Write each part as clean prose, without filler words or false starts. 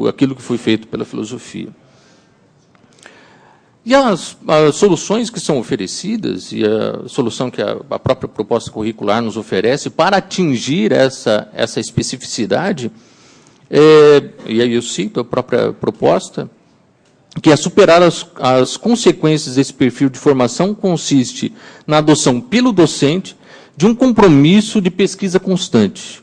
aquilo que foi feito pela filosofia. E as soluções que são oferecidas, e a solução que a própria proposta curricular nos oferece para atingir essa especificidade, e aí eu cito a própria proposta, que é superar as consequências desse perfil de formação, consiste na adoção pelo docente de um compromisso de pesquisa constante.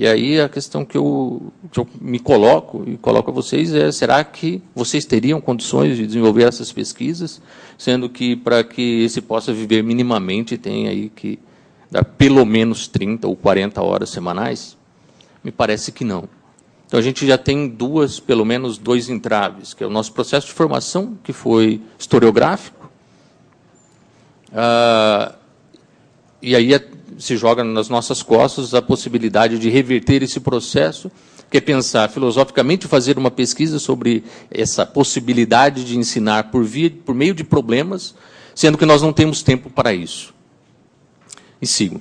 E aí a questão que eu me coloco, e coloco a vocês, é: será que vocês teriam condições de desenvolver essas pesquisas, sendo que, para que esse possa viver minimamente, tem aí que dar pelo menos 30 ou 40 horas semanais? Me parece que não. Então, a gente já tem pelo menos dois entraves, que é o nosso processo de formação, que foi historiográfico, e aí se joga nas nossas costas a possibilidade de reverter esse processo, que é pensar filosoficamente, fazer uma pesquisa sobre essa possibilidade de ensinar por meio de problemas, sendo que nós não temos tempo para isso. E sigo.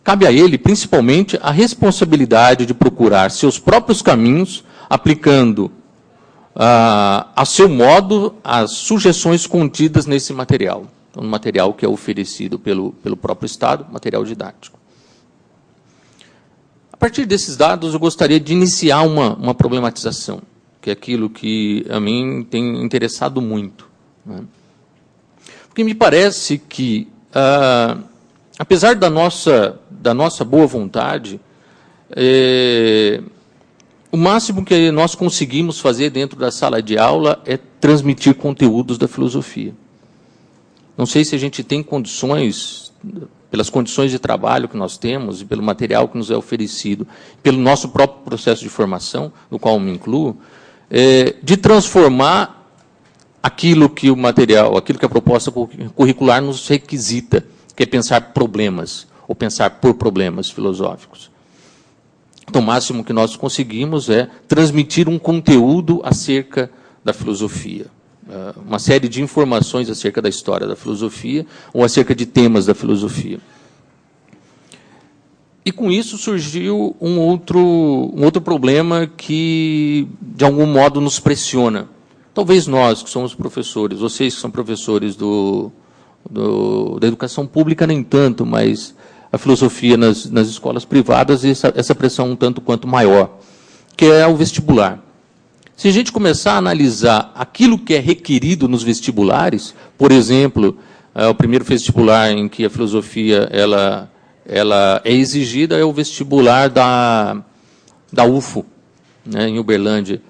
Cabe a ele, principalmente, a responsabilidade de procurar seus próprios caminhos, aplicando a seu modo as sugestões contidas nesse material. Então, no material que é oferecido pelo próprio Estado, material didático. A partir desses dados, eu gostaria de iniciar uma problematização, que é aquilo que a mim tem interessado muito, né? Porque me parece que, apesar da nossa boa vontade, o máximo que nós conseguimos fazer dentro da sala de aula é transmitir conteúdos da filosofia. Não sei se a gente tem condições, pelas condições de trabalho que nós temos, e pelo material que nos é oferecido, pelo nosso próprio processo de formação, no qual eu me incluo, de transformar aquilo que o material, aquilo que a proposta curricular nos requisita, que é pensar problemas, ou pensar por problemas filosóficos. Então, o máximo que nós conseguimos é transmitir um conteúdo acerca da filosofia, uma série de informações acerca da história da filosofia, ou acerca de temas da filosofia. E, com isso, surgiu um outro problema que, de algum modo, nos pressiona. Talvez nós, que somos professores, vocês que são professores da educação pública, nem tanto, mas a filosofia nas escolas privadas, essa pressão um tanto quanto maior, que é o vestibular. Se a gente começar a analisar aquilo que é requerido nos vestibulares, por exemplo, o primeiro vestibular em que a filosofia ela é exigida é o vestibular da UFO, né, em Uberlândia.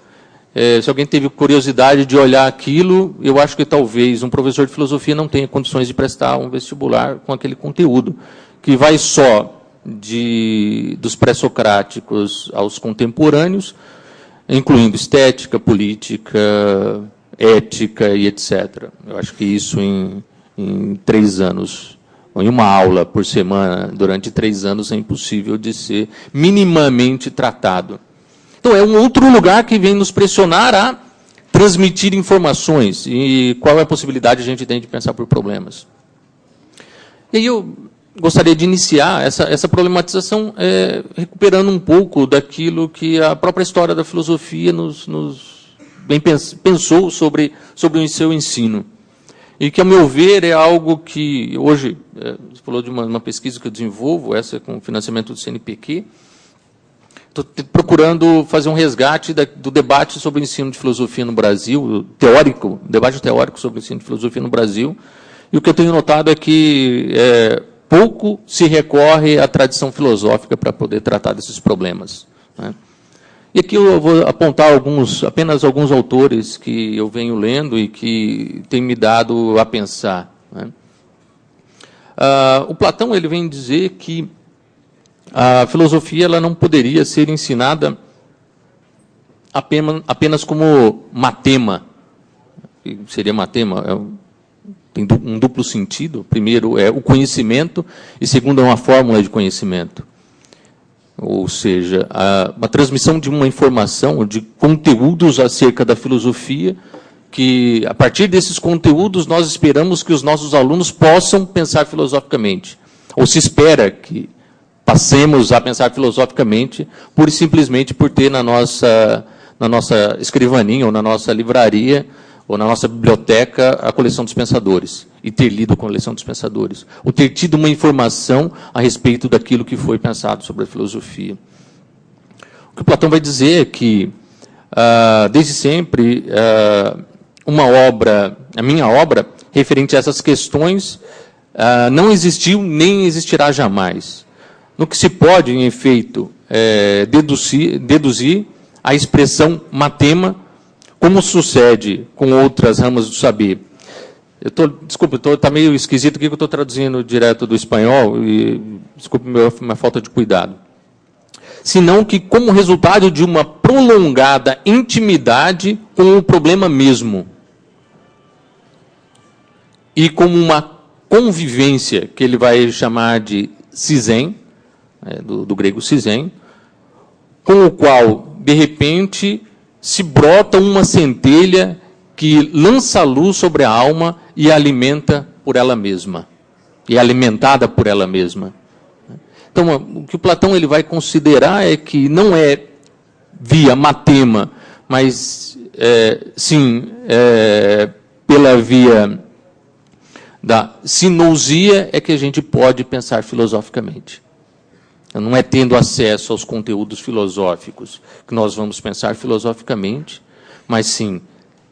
Se alguém teve curiosidade de olhar aquilo, eu acho que talvez um professor de filosofia não tenha condições de prestar um vestibular com aquele conteúdo, que vai só dos pré-socráticos aos contemporâneos, incluindo estética, política, ética e etc. Eu acho que isso em 3 anos, ou em uma aula por semana, durante 3 anos, é impossível de ser minimamente tratado. Então, é um outro lugar que vem nos pressionar a transmitir informações. E qual é a possibilidade a gente tem de pensar por problemas? E aí eu gostaria de iniciar essa problematização recuperando um pouco daquilo que a própria história da filosofia pensou sobre o seu ensino. E que, ao meu ver, é algo que hoje, você falou de uma pesquisa que eu desenvolvo, essa com financiamento do CNPq, estou procurando fazer um resgate do debate sobre o ensino de filosofia no Brasil, debate teórico sobre o ensino de filosofia no Brasil, e o que eu tenho notado é que pouco se recorre à tradição filosófica para poder tratar desses problemas, né? E aqui eu vou apontar apenas alguns autores que eu venho lendo e que têm me dado a pensar, né? O Platão ele vem dizer que a filosofia ela não poderia ser ensinada apenas como matema. Que seria matema? Tem um duplo sentido. Primeiro é o conhecimento e segundo é uma fórmula de conhecimento. Ou seja, uma transmissão de uma informação, de conteúdos acerca da filosofia, que, a partir desses conteúdos, nós esperamos que os nossos alunos possam pensar filosoficamente. Ou se espera que passemos a pensar filosoficamente, pura e simplesmente por ter na nossa escrivaninha, ou na nossa livraria, ou na nossa biblioteca, a coleção dos pensadores, e ter lido a coleção dos pensadores, ou ter tido uma informação a respeito daquilo que foi pensado sobre a filosofia. O que Platão vai dizer é que, desde sempre, a minha obra, referente a essas questões, não existiu nem existirá jamais. No que se pode, em efeito, deduzir a expressão matema, como sucede com outras ramas do saber. Desculpe, está meio esquisito aqui que eu estou traduzindo direto do espanhol, e desculpe minha falta de cuidado. Senão que, como resultado de uma prolongada intimidade com o problema mesmo, e como uma convivência, que ele vai chamar de sizen, do grego sizen, com o qual, de repente, se brota uma centelha que lança a luz sobre a alma e a alimenta por ela mesma, e é alimentada por ela mesma. Então, o que o Platão ele vai considerar é que não é via matema, mas sim pela via da sinousia é que a gente pode pensar filosoficamente. Não é tendo acesso aos conteúdos filosóficos que nós vamos pensar filosoficamente, mas sim,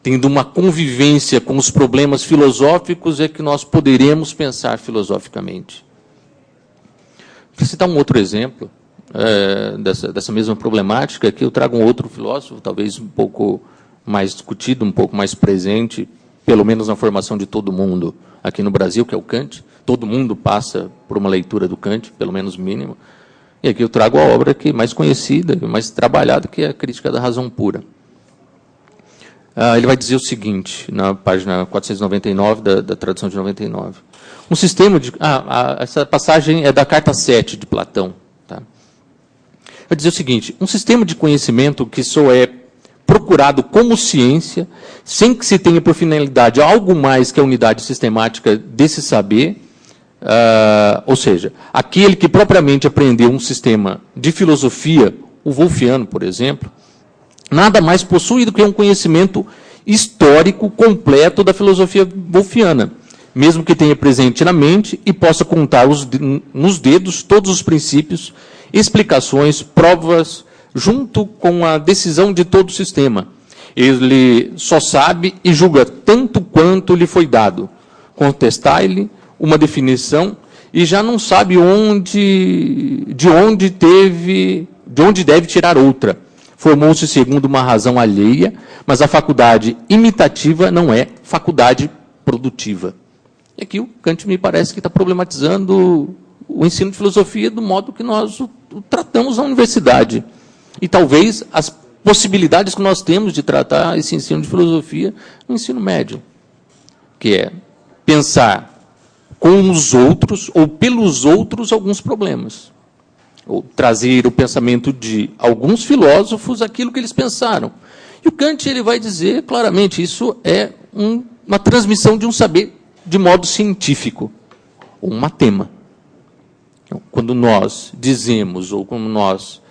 tendo uma convivência com os problemas filosóficos é que nós poderemos pensar filosoficamente. Para citar um outro exemplo dessa mesma problemática, aqui eu trago um outro filósofo, talvez um pouco mais discutido, um pouco mais presente, pelo menos na formação de todo mundo aqui no Brasil, que é o Kant. Todo mundo passa por uma leitura do Kant, pelo menos mínima. E aqui eu trago a obra que é mais conhecida, mais trabalhada, que é a Crítica da Razão Pura. Ele vai dizer o seguinte, na página 499 da tradução de 99. Um sistema de... essa passagem é da carta 7 de Platão. Tá? Vai dizer o seguinte, um sistema de conhecimento que só é procurado como ciência, sem que se tenha por finalidade algo mais que a unidade sistemática desse saber, ou seja, aquele que propriamente aprendeu um sistema de filosofia, o wolfiano, por exemplo, nada mais possui do que um conhecimento histórico completo da filosofia wolfiana, mesmo que tenha presente na mente e possa contar nos dedos todos os princípios, explicações, provas, junto com a decisão de todo o sistema. Ele só sabe e julga tanto quanto lhe foi dado. Contestar-lhe uma definição e já não sabe de onde deve tirar outra. Formou-se segundo uma razão alheia, mas a faculdade imitativa não é faculdade produtiva. E aqui o Kant me parece que está problematizando o ensino de filosofia do modo que nós o tratamos na universidade. E talvez as possibilidades que nós temos de tratar esse ensino de filosofia no ensino médio, que é pensar com os outros, ou pelos outros, alguns problemas. Ou trazer o pensamento de alguns filósofos aquilo que eles pensaram. E o Kant ele vai dizer claramente, isso é uma transmissão de um saber de modo científico, ou um matema. Então, quando nós dizemos, ou quando nós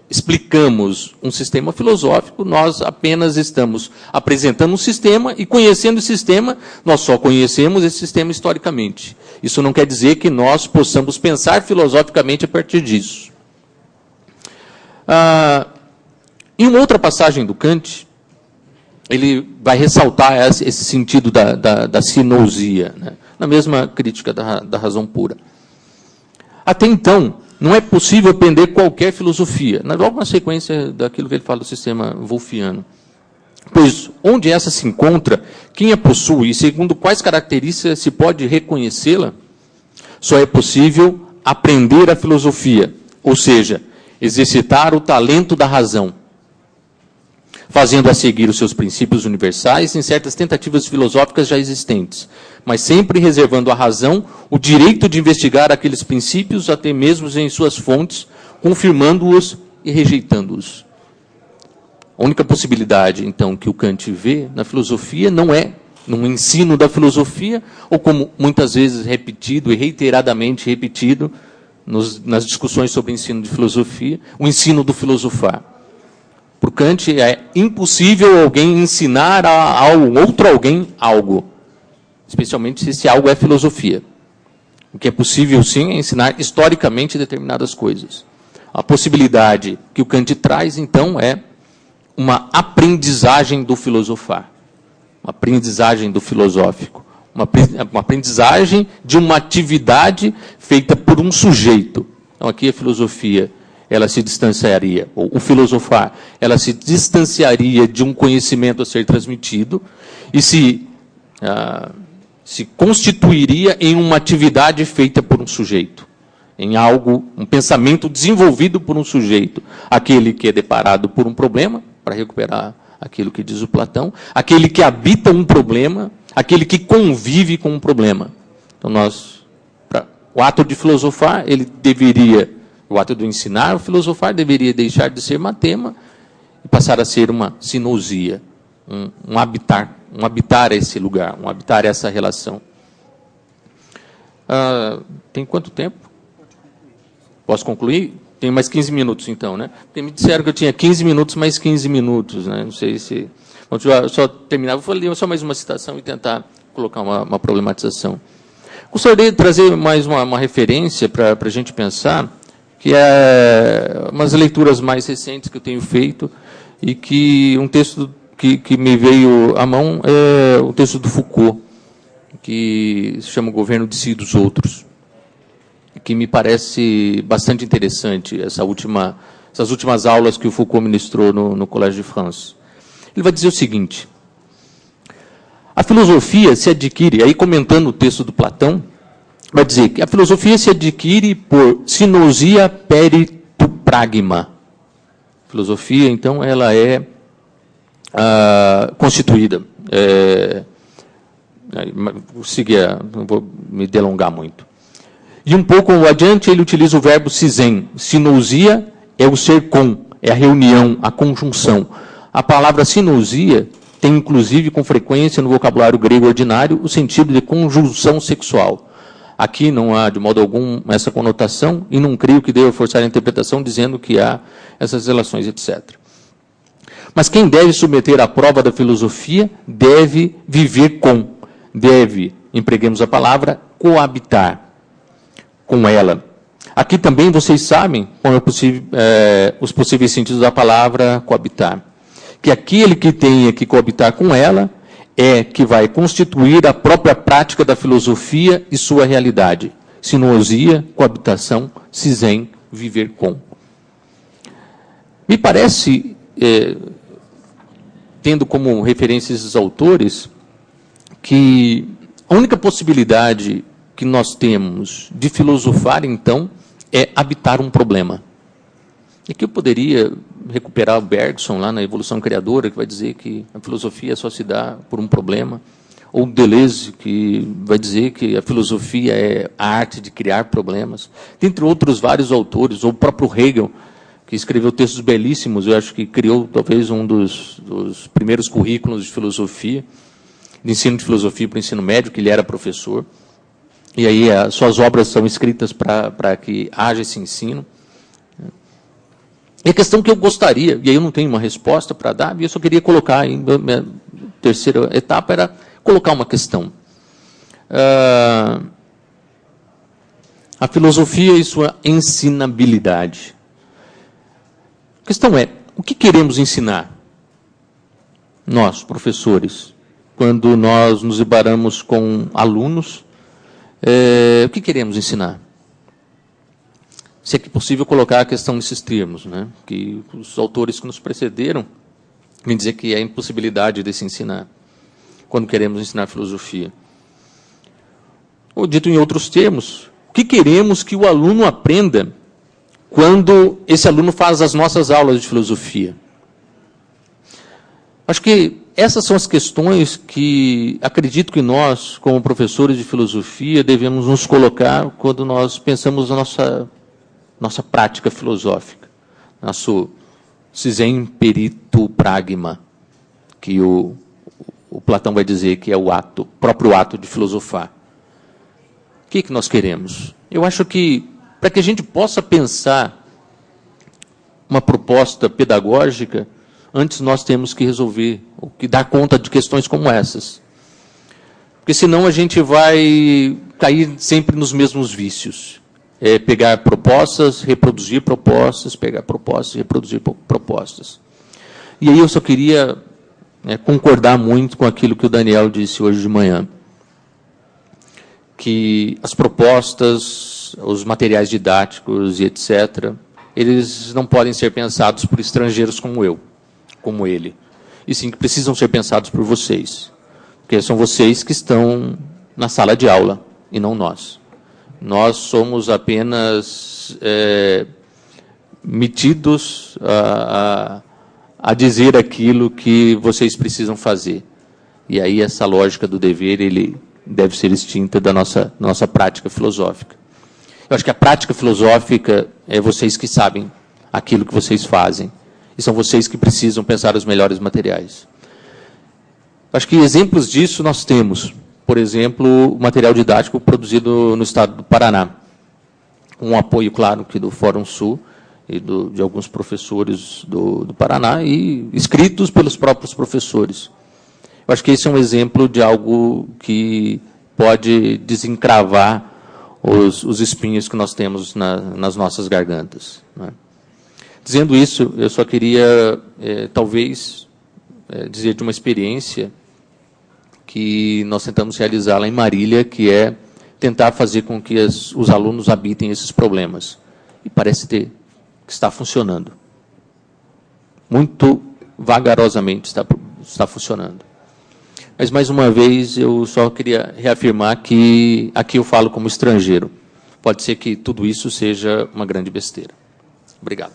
explicamos um sistema filosófico, nós apenas estamos apresentando um sistema e, conhecendo o sistema, nós só conhecemos esse sistema historicamente. Isso não quer dizer que nós possamos pensar filosoficamente a partir disso. Em uma outra passagem do Kant, ele vai ressaltar esse sentido da sinousia, né? Na mesma Crítica da Razão Pura. Até então, não é possível aprender qualquer filosofia, logo na sequência daquilo que ele fala do sistema wolfiano. Pois, onde essa se encontra, quem a possui e segundo quais características se pode reconhecê-la, só é possível aprender a filosofia, ou seja, exercitar o talento da razão, fazendo-a seguir os seus princípios universais em certas tentativas filosóficas já existentes, mas sempre reservando à razão o direito de investigar aqueles princípios até mesmo em suas fontes, confirmando-os e rejeitando-os. A única possibilidade, então, que o Kant vê na filosofia não é no ensino da filosofia, ou como muitas vezes repetido e reiteradamente repetido, nas discussões sobre ensino de filosofia, o ensino do filosofar. Por Kant, é impossível alguém ensinar a outro alguém algo, especialmente se esse algo é filosofia. O que é possível, sim, é ensinar historicamente determinadas coisas. A possibilidade que o Kant traz, então, é uma aprendizagem do filosofar, uma aprendizagem do filosófico, uma aprendizagem de uma atividade feita por um sujeito. Então, aqui a filosofia, ela se distanciaria, ou o filosofar, ela se distanciaria de um conhecimento a ser transmitido e se constituiria em uma atividade feita por um sujeito, em algo, um pensamento desenvolvido por um sujeito, aquele que é deparado por um problema, para recuperar aquilo que diz o Platão, aquele que habita um problema, aquele que convive com um problema. Então, o ato de filosofar, o ato de ensinar, o filosofar deveria deixar de ser matema e passar a ser uma sinousia, um habitar esse lugar, um habitar essa relação. Tem quanto tempo? Posso concluir? Tem mais 15 minutos, então, né? Porque me disseram que eu tinha 15 minutos mais 15 minutos, né? Não sei se... Vou só terminar, vou ler só mais uma citação e tentar colocar uma problematização. Gostaria de trazer mais uma referência para a gente pensar, que é umas leituras mais recentes que eu tenho feito, e que um texto que me veio à mão é o texto do Foucault, que se chama O Governo de Si e dos Outros, que me parece bastante interessante, essas últimas aulas que o Foucault ministrou no Collège de France. Ele vai dizer o seguinte: a filosofia se adquire, aí comentando o texto do Platão, vai dizer que a filosofia se adquire por sinousia peritu pragma. A filosofia, então, ela é constituída. Vou seguir, não vou me delongar muito. E um pouco adiante, ele utiliza o verbo sizen. Sinousia é o ser com, é a reunião, a conjunção. A palavra sinousia tem, inclusive, com frequência, no vocabulário grego ordinário, o sentido de conjunção sexual. Aqui não há, de modo algum, essa conotação, e não creio que deva forçar a interpretação dizendo que há essas relações, etc. Mas quem deve submeter à prova da filosofia deve viver com, deve, empreguemos a palavra, coabitar com ela. Aqui também vocês sabem qual é os possíveis sentidos da palavra coabitar. Que aquele que tenha que coabitar com ela é que vai constituir a própria prática da filosofia e sua realidade. Sinousia, coabitação, sizen, viver com. Me parece, tendo como referência esses autores, que a única possibilidade que nós temos de filosofar, então, é habitar um problema. E aqui eu poderia recuperar o Bergson, lá na Evolução Criadora, que vai dizer que a filosofia só se dá por um problema, ou Deleuze, que vai dizer que a filosofia é a arte de criar problemas, dentre outros vários autores, ou o próprio Hegel, que escreveu textos belíssimos, eu acho que criou talvez um dos primeiros currículos de filosofia, de ensino de filosofia para o ensino médio, que ele era professor, e aí suas obras são escritas para que haja esse ensino. E a questão que eu gostaria, e aí eu não tenho uma resposta para dar, e eu só queria colocar, minha terceira etapa era colocar uma questão. A filosofia e sua ensinabilidade. A questão é, o que queremos ensinar? Nós, professores, quando nós nos deparamos com alunos, o que queremos ensinar? Se é que possível colocar a questão nesses termos, né? Que os autores que nos precederam vêm dizer que é a impossibilidade de se ensinar, quando queremos ensinar filosofia. Ou dito em outros termos, o que queremos que o aluno aprenda quando esse aluno faz as nossas aulas de filosofia? Acho que essas são as questões que acredito que nós, como professores de filosofia, devemos nos colocar quando nós pensamos na nossa prática filosófica, nosso sizen peritu pragma, que o Platão vai dizer que é o próprio ato de filosofar. O que nós queremos? Eu acho que para que a gente possa pensar uma proposta pedagógica, antes nós temos que resolver, ou que dar conta de questões como essas. Porque senão a gente vai cair sempre nos mesmos vícios. Pegar propostas, reproduzir propostas, pegar propostas, reproduzir propostas. E aí eu só queria concordar muito com aquilo que o Daniel disse hoje de manhã, que as propostas, os materiais didáticos e etc., eles não podem ser pensados por estrangeiros como eu, como ele, e sim que precisam ser pensados por vocês, porque são vocês que estão na sala de aula, e não nós. Nós somos apenas metidos a dizer aquilo que vocês precisam fazer. E aí essa lógica do dever, ele deve ser extinta da nossa prática filosófica. Eu acho que a prática filosófica é vocês que sabem aquilo que vocês fazem. E são vocês que precisam pensar os melhores materiais. Acho que exemplos disso nós temos. Por exemplo, o material didático produzido no estado do Paraná. Com um apoio, claro, aqui do Fórum Sul e de alguns professores do Paraná e escritos pelos próprios professores. Eu acho que esse é um exemplo de algo que pode desencravar os espinhos que nós temos nas nossas gargantas, né? Dizendo isso, eu só queria, talvez, dizer de uma experiência que nós tentamos realizar lá em Marília, que é tentar fazer com que os alunos habitem esses problemas. E parece que está funcionando. Muito vagarosamente está funcionando. Mas, mais uma vez, eu só queria reafirmar que aqui eu falo como estrangeiro. Pode ser que tudo isso seja uma grande besteira. Obrigado.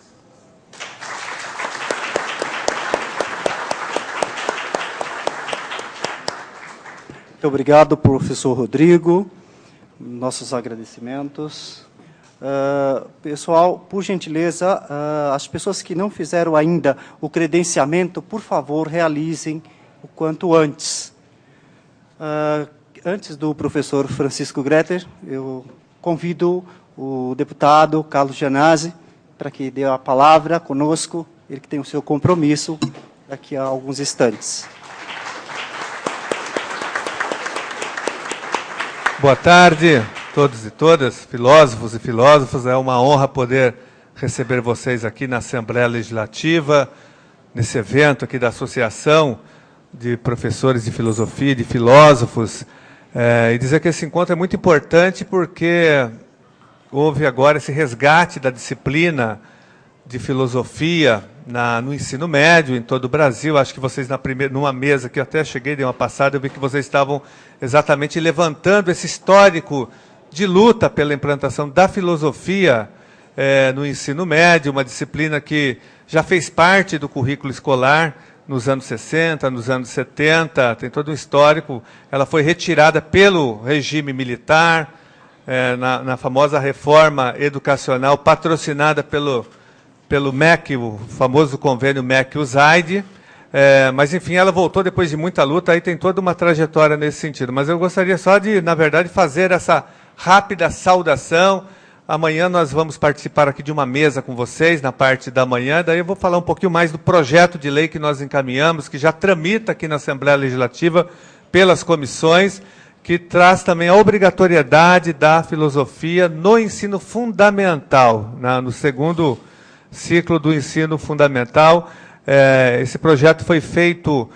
Muito obrigado, professor Rodrigo. Nossos agradecimentos. Pessoal, por gentileza, as pessoas que não fizeram ainda o credenciamento, por favor, realizem o quanto antes. Antes do professor Francisco Greter, eu convido o deputado Carlos Gianazzi para que dê a palavra conosco, ele que tem o seu compromisso daqui a alguns instantes. Boa tarde a todos e todas, filósofos e filósofas. É uma honra poder receber vocês aqui na Assembleia Legislativa, nesse evento aqui da Associação de Professores de Filosofia e de Filósofos, e dizer que esse encontro é muito importante porque houve agora esse resgate da disciplina de filosofia no ensino médio em todo o Brasil. Acho que vocês, numa mesa que eu até cheguei, dei uma passada, eu vi que vocês estavam exatamente levantando esse histórico de luta pela implantação da filosofia no ensino médio, uma disciplina que já fez parte do currículo escolar nos anos 60, nos anos 70, tem todo um histórico. Ela foi retirada pelo regime militar, na famosa reforma educacional patrocinada pelo MEC, o famoso convênio MEC-USAID, mas, enfim, ela voltou depois de muita luta, aí tem toda uma trajetória nesse sentido. Mas eu gostaria só de, na verdade, fazer essa rápida saudação. Amanhã nós vamos participar aqui de uma mesa com vocês, na parte da manhã, daí eu vou falar um pouquinho mais do projeto de lei que nós encaminhamos, que já tramita aqui na Assembleia Legislativa pelas comissões, que traz também a obrigatoriedade da filosofia no ensino fundamental, no segundo ciclo do ensino fundamental. Esse projeto foi feito,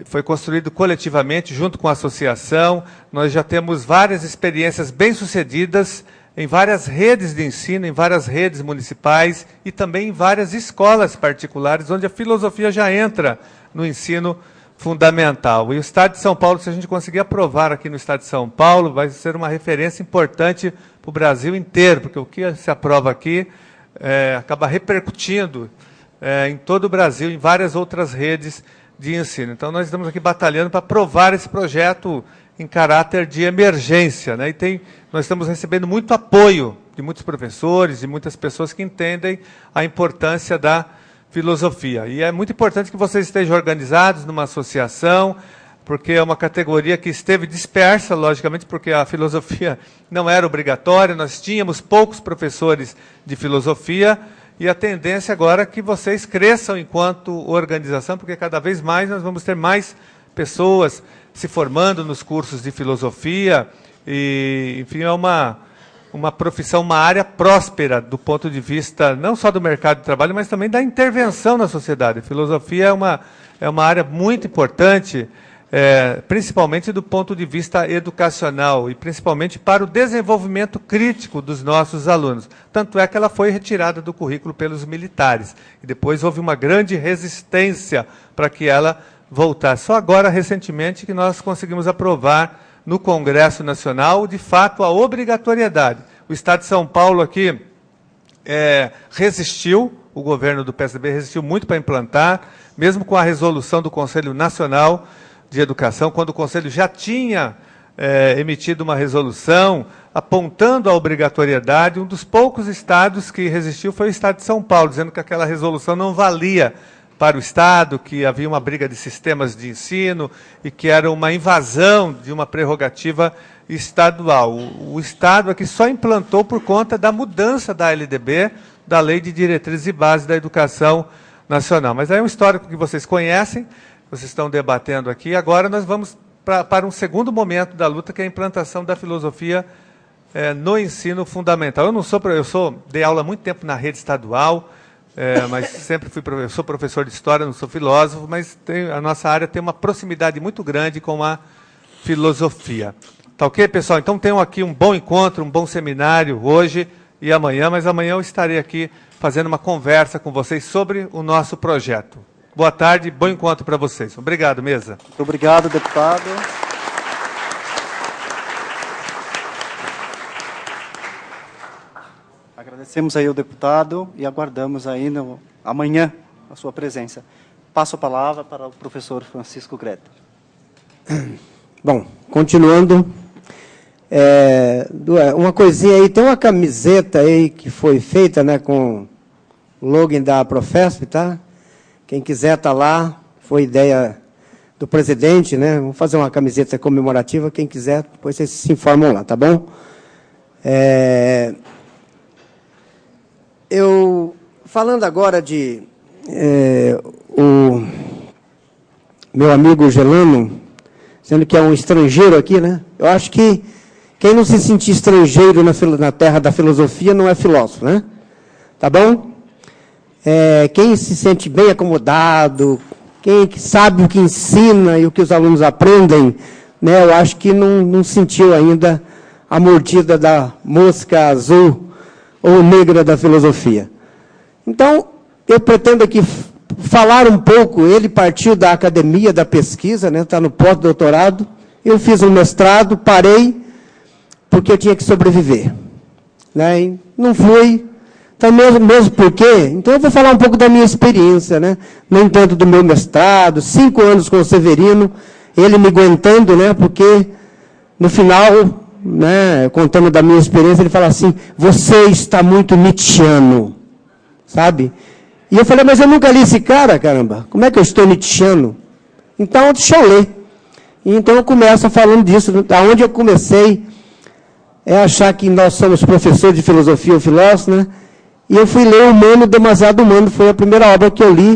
foi construído coletivamente, junto com a associação. Nós já temos várias experiências bem-sucedidas em várias redes de ensino, em várias redes municipais e também em várias escolas particulares, onde a filosofia já entra no ensino fundamental. E o Estado de São Paulo, se a gente conseguir aprovar aqui no Estado de São Paulo, vai ser uma referência importante para o Brasil inteiro, porque o que se aprova aqui acaba repercutindo em todo o Brasil, em várias outras redes de ensino. Então, nós estamos aqui batalhando para aprovar esse projeto em caráter de emergência, né? Nós estamos recebendo muito apoio de muitos professores, de muitas pessoas que entendem a importância da filosofia. E é muito importante que vocês estejam organizados numa associação, porque é uma categoria que esteve dispersa, logicamente, porque a filosofia não era obrigatória, nós tínhamos poucos professores de filosofia, e a tendência agora é que vocês cresçam enquanto organização, porque cada vez mais nós vamos ter mais pessoas se formando nos cursos de filosofia, e, enfim, é uma profissão, uma área próspera do ponto de vista não só do mercado de trabalho, mas também da intervenção na sociedade. A filosofia é uma área muito importante, principalmente do ponto de vista educacional e principalmente para o desenvolvimento crítico dos nossos alunos. Tanto é que ela foi retirada do currículo pelos militares. E depois houve uma grande resistência para que ela voltasse. Só agora, recentemente, que nós conseguimos aprovar no Congresso Nacional, de fato, a obrigatoriedade. O Estado de São Paulo aqui resistiu, o governo do PSDB resistiu muito para implantar, mesmo com a resolução do Conselho Nacional de Educação, quando o Conselho já tinha emitido uma resolução apontando a obrigatoriedade, um dos poucos estados que resistiu foi o Estado de São Paulo, dizendo que aquela resolução não valia para o Estado, que havia uma briga de sistemas de ensino e que era uma invasão de uma prerrogativa estadual. O Estado aqui só implantou por conta da mudança da LDB, da Lei de Diretrizes e Bases da Educação Nacional. Mas aí é um histórico que vocês conhecem, vocês estão debatendo aqui. Agora nós vamos para um segundo momento da luta, que é a implantação da filosofia no ensino fundamental. Dei aula há muito tempo na rede estadual, mas sempre sou professor de história, não sou filósofo, mas a nossa área tem uma proximidade muito grande com a filosofia. Tá ok, pessoal? Então tenham aqui um bom encontro, um bom seminário hoje e amanhã, mas amanhã eu estarei aqui fazendo uma conversa com vocês sobre o nosso projeto. Boa tarde, bom encontro para vocês. Obrigado, mesa. Muito obrigado, deputado. Agradecemos aí ao deputado e aguardamos aí amanhã a sua presença. Passo a palavra para o professor Francisco Greta. Bom, continuando, uma coisinha aí, tem uma camiseta aí que foi feita, né, com o login da Profesp, tá? Quem quiser tá lá, foi ideia do presidente, né? Vamos fazer uma camiseta comemorativa, quem quiser, depois vocês se informam lá, tá bom? Eu, falando agora de o meu amigo Gelano, sendo que é um estrangeiro aqui, né? Eu acho que quem não se sentir estrangeiro na terra da filosofia não é filósofo, né? Tá bom? Quem se sente bem acomodado, quem sabe o que ensina e o que os alunos aprendem, né? Eu acho que não sentiu ainda a mordida da mosca azul ou negra da filosofia. Então, eu pretendo aqui falar um pouco. Ele partiu da academia, da pesquisa, né? Está no pós-doutorado. Eu fiz um mestrado, parei, porque eu tinha que sobreviver, né? E não fui, então mesmo porque, então eu vou falar um pouco da minha experiência, né? Nem tanto do meu mestrado, 5 anos com o Severino, ele me aguentando, né? Porque no final, né, contando da minha experiência, ele fala assim: você está muito nietzschiano, sabe? E eu falei: mas eu nunca li esse cara, caramba, como é que eu estou nietzschiano? Então, deixa eu ler. E então eu começo falando disso, aonde eu comecei achar que nós somos professores de filosofia ou filósofos, né? E eu fui ler Humano, Demasiado Humano, foi a primeira obra que eu li,